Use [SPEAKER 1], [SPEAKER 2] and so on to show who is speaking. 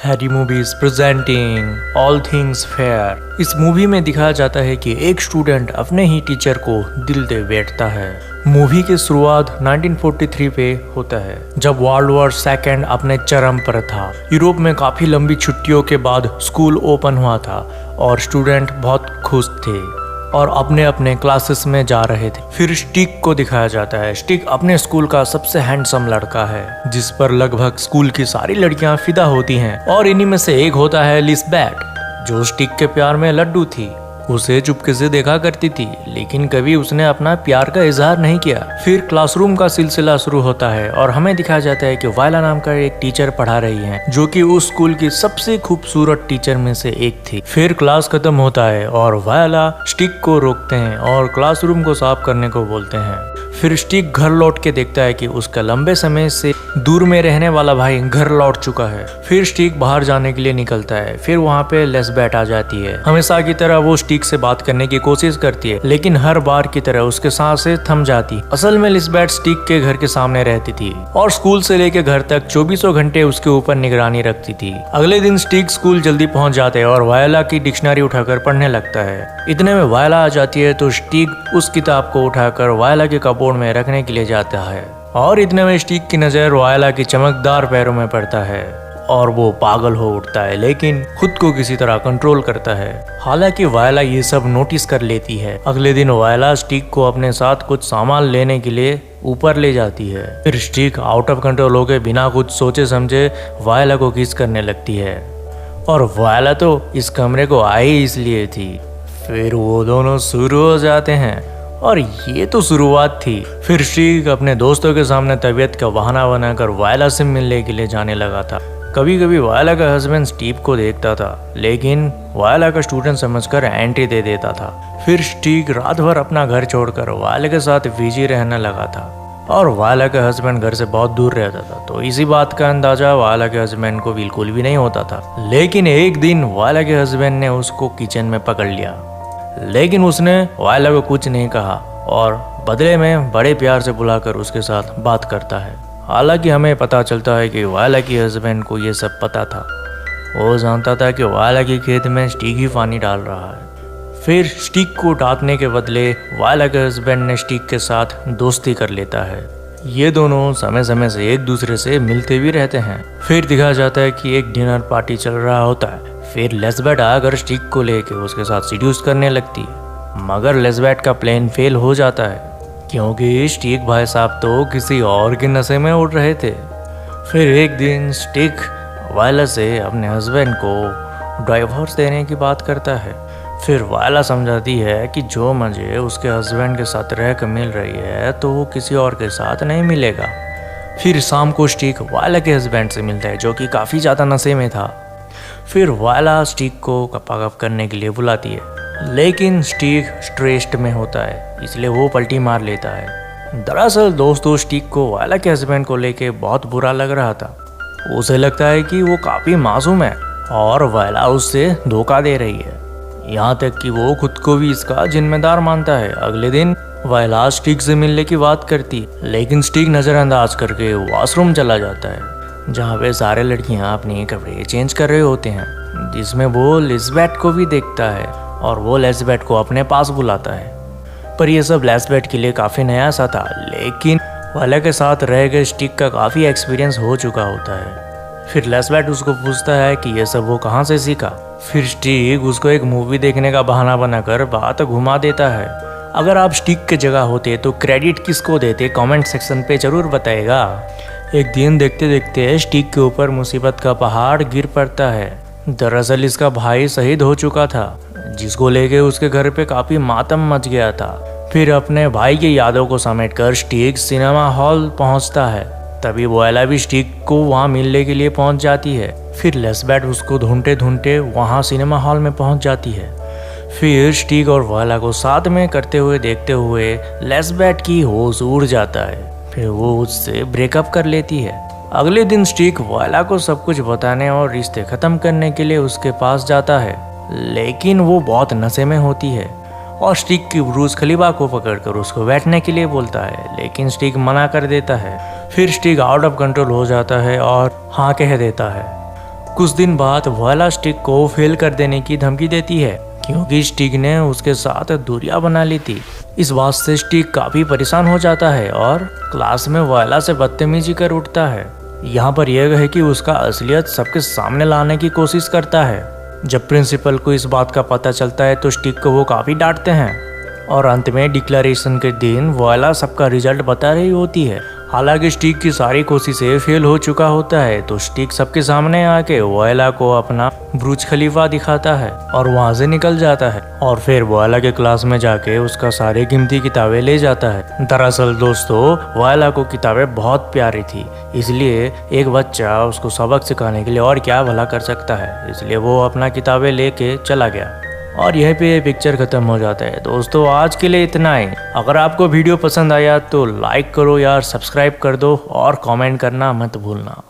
[SPEAKER 1] Harry movies presenting all things fair. इस movie में दिखाया जाता है कि एक स्टूडेंट अपने ही टीचर को दिल दे बैठता है। मूवी की शुरुआत 1943 पे होता है, जब वर्ल्ड वॉर सेकेंड अपने चरम पर था। यूरोप में काफी लंबी छुट्टियों के बाद स्कूल ओपन हुआ था और स्टूडेंट बहुत खुश थे और अपने अपने क्लासेस में जा रहे थे। फिर स्टिक को दिखाया जाता है। स्टिक अपने स्कूल का सबसे हैंडसम लड़का है, जिस पर लगभग स्कूल की सारी लड़कियां फिदा होती हैं, और इन्हीं में से एक होता है लिसबेट, जो स्टिक के प्यार में लड्डू थी। उसे चुपके से देखा करती थी, लेकिन कभी उसने अपना प्यार का इजहार नहीं किया। फिर क्लासरूम का सिलसिला शुरू होता है और हमें दिखाया जाता है कि वायला नाम का एक टीचर पढ़ा रही है, जो कि उस स्कूल की सबसे खूबसूरत टीचर में से एक थी। फिर क्लास खत्म होता है और वायला स्टिक को रोकते हैं और क्लासरूम को साफ करने को बोलते हैं। फिर स्टिक घर लौट के देखता है कि उसका लंबे समय से दूर में रहने वाला भाई घर लौट चुका है। फिर स्टिक बाहर जाने के लिए निकलता है। फिर वहाँ पे लिसबेट आ जाती है। हमेशा की तरह वो स्टिक से बात करने की कोशिश करती है, लेकिन हर बार की तरह उसके सांसें थम जाती। असल में लिसबेट स्टिक के घर के सामने रहती थी और स्कूल से लेकर घर तक 24 घंटे उसके ऊपर निगरानी रखती थी। अगले दिन स्टिक स्कूल जल्दी पहुंच जाते हैं और वायला की डिक्शनरी उठाकर पढ़ने लगता है। इतने में वायला आ जाती है तो स्टिक उस किताब को उठाकर वायला के कपबोर्ड में रखने के लिए जाता है, और इतने में स्टिक की नजर वायला की चमकदार पैरों में पड़ता है और वो पागल हो उठता है, लेकिन खुद को किसी तरह कंट्रोल करता है। हालांकि वायला ये सब नोटिस कर लेती है। अगले दिन वायला स्टिक को अपने साथ कुछ सामान लेने के लिए ऊपर ले जाती है। फिर स्टिक आउट ऑफ कंट्रोल होकर बिना कुछ सोचे समझे वायला को किस करने लगती है, और वायला तो इस कमरे को आई इसलिए थी। फिर वो दोनों शुरू हो जाते हैं, और ये तो शुरुआत थी। फिर स्टिक अपने दोस्तों के सामने तबीयत का बहाना बनाकर वायला से मिलने के लिए जाने लगा था। कभी कभी वायला का हस्बैंड स्टीव को देखता था, लेकिन वायला का स्टूडेंट समझकर एंट्री दे देता था। फिर स्टिक रात भर अपना घर छोड़कर वायला के साथ बिजी रहने लगा था, और वायला का हस्बैंड घर से बहुत दूर रहता था, तो इसी बात का अंदाजा वायला के हस्बैंड को बिल्कुल भी नहीं होता था। लेकिन एक दिन वायला के हस्बैंड ने उसको किचन में पकड़ लिया, लेकिन उसने वायला को कुछ नहीं कहा और बदले में बड़े प्यार से बुलाकर उसके साथ बात करता है। हालांकि हमें पता चलता है कि वायला की हस्बैंड को ये सब पता था। वो जानता था कि वायला के खेत में स्टिक ही पानी डाल रहा है। फिर स्टिक को डांटने के बदले वायला के हस्बैंड ने स्टिक के साथ दोस्ती कर लेता है। ये दोनों समय समय से एक दूसरे से मिलते भी रहते हैं। फिर दिखाया जाता है कि एक डिनर पार्टी चल रहा होता है। फिर लिसबेट आकर स्टिक को लेके उसके साथ सीड्यूस करने लगती है, मगर लिसबेट का प्लान फेल हो जाता है, क्योंकि स्टिक भाई साहब तो किसी और के नशे में उड़ रहे थे। फिर एक दिन स्टिक वायला से अपने हस्बैंड को डाइवोर्स देने की बात करता है। फिर वायला समझाती है कि जो मजे उसके हस्बैंड के साथ रहकर मिल रही है, तो वो किसी और के साथ नहीं मिलेगा। फिर शाम को स्टिक वायला के हस्बैंड से मिलता है, जो कि काफ़ी ज़्यादा नशे में था। फिर वायला स्टिक को कपागप करने के लिए बुलाती है, लेकिन स्टिक स्ट्रेस्ड में होता है, इसलिए वो पलटी मार लेता है। दरअसल दोस्तों, स्टिक को वायला के हस्बैंड को लेके बहुत बुरा लग रहा था। उसे लगता है कि वो काफ़ी मासूम है और वायला उससे धोखा दे रही है, यहाँ तक कि वो खुद को भी इसका जिम्मेदार मानता है। अगले दिन वायला स्टिक से मिलने की बात करती, लेकिन स्टिक नज़रअंदाज करके वॉशरूम चला जाता है, जहाँ पे सारे लड़कियाँ अपने कपड़े चेंज कर रहे होते हैं, जिसमें वो लिसबेट को भी देखता है और वो लिसबेट को अपने पास बुलाता है। पर यह सब लिसबेट के लिए काफ़ी नया सा था, लेकिन वायला के साथ रह गए स्टिक का काफ़ी एक्सपीरियंस हो चुका होता है। फिर लिसबेट उसको पूछता है कि यह सब वो कहाँ से सीखा। फिर स्टिक उसको एक मूवी देखने का बहाना बनाकर बात घुमा देता है। अगर आप स्टिक की जगह होते तो क्रेडिट किसको देते, कमेंट सेक्शन पे जरूर बताएगा। एक दिन देखते देखते स्टिक के ऊपर मुसीबत का पहाड़ गिर पड़ता है। दरअसल इसका भाई शहीद हो चुका था, जिसको लेके उसके घर पे काफी मातम मच गया था। फिर अपने भाई की यादों को समेटकर स्टिक सिनेमा हॉल पहुंचता है। तभी वायला भी स्टिक को वहां मिलने के लिए पहुंच जाती है। फिर लिसबेट उसको ढूंढते ढूंढते वहां सिनेमा हॉल में पहुंच जाती है। फिर स्टिक और वायला को साथ में करते हुए देखते हुए लिसबेट की होश उड़ जाता है। फिर वो उससे ब्रेकअप कर लेती है। अगले दिन स्टिक वायला को सब कुछ बताने और रिश्ते खत्म करने के लिए उसके पास जाता है, लेकिन वो बहुत नशे में होती है और स्टिक की ब्रूस खलीफा को पकड़कर उसको बैठने के लिए बोलता है, लेकिन स्टिक मना कर देता है। फिर स्टिक आउट ऑफ कंट्रोल हो जाता है और हाँ कह देता है। कुछ दिन बाद वोयला स्टिक को फेल कर देने की धमकी देती है क्योंकि स्टिक ने उसके साथ दूरियां बना ली थी। इस बात से स्टिक काफी परेशान हो जाता है और क्लास में वोयला से बदतमीजी कर उठता है। यहाँ पर यह है कि उसका असलियत सबके सामने लाने की कोशिश करता है। जब प्रिंसिपल को इस बात का पता चलता है तो स्टिक को वो काफी डांटते हैं और अंत में डिक्लेरेशन के दिन वोयला सबका रिजल्ट बता रही होती है। हालांकि स्टिक की सारी कोशिशें फेल हो चुका होता है तो स्टिक सबके सामने आके वोयला को अपना बुर्ज खलीफा दिखाता है और वहां से निकल जाता है और फिर वोयला के क्लास में जाके उसका सारी कीमती किताबें ले जाता है। दरअसल दोस्तों, वोयला को किताबें बहुत प्यारी थी, इसलिए एक बच्चा उसको सबक सिखाने के लिए और क्या भला कर सकता है, इसलिए वो अपना किताबें लेके चला गया और यहीं पे पिक्चर खत्म हो जाता है। दोस्तों आज के लिए इतना ही। अगर आपको वीडियो पसंद आया तो लाइक करो यार, सब्सक्राइब कर दो और कमेंट करना मत भूलना।